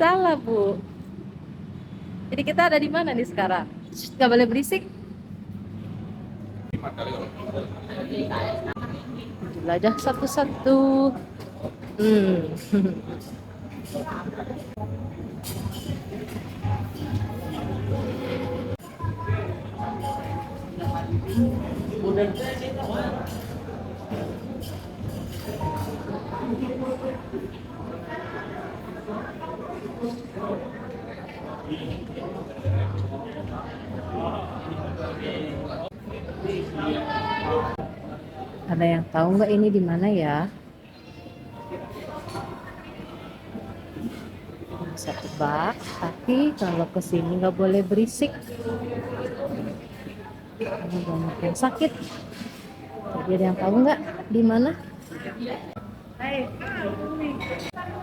Salah, Bu. Jadi kita ada di mana nih sekarang? Shh, nggak boleh berisik. Belajar satu-satu. Hmm. Ada yang tahu nggak ini di mana ya? Bisa tebak, tapi kalau kesini nggak boleh berisik. Karena banyak yang sakit. Jadi ada yang tahu nggak di mana?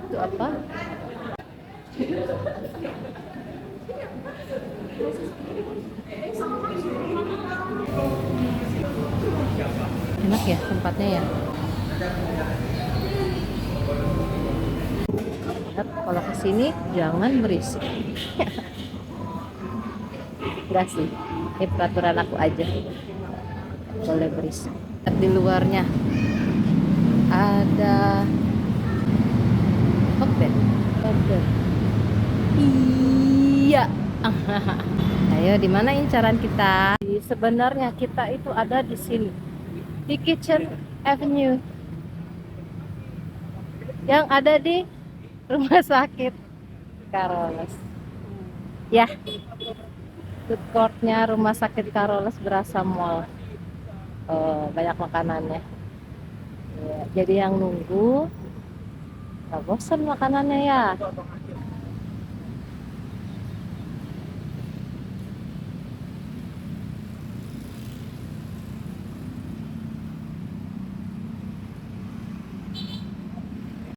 Itu apa? Enak ya tempatnya ya. Lihat, kalau kesini jangan berisik. Enggak sih, ini peraturan aku aja. Boleh berisik. Lihat di luarnya ada open, open. Iya. Ayo, di mana incaran kita? Sebenarnya kita itu ada di sini, di Kitchen Avenue, yang ada di Rumah Sakit Carolus. Ya, food courtnya Rumah Sakit Carolus berasa mall. Banyak makanannya. Ya, jadi yang nunggu nggak bosan makanannya ya.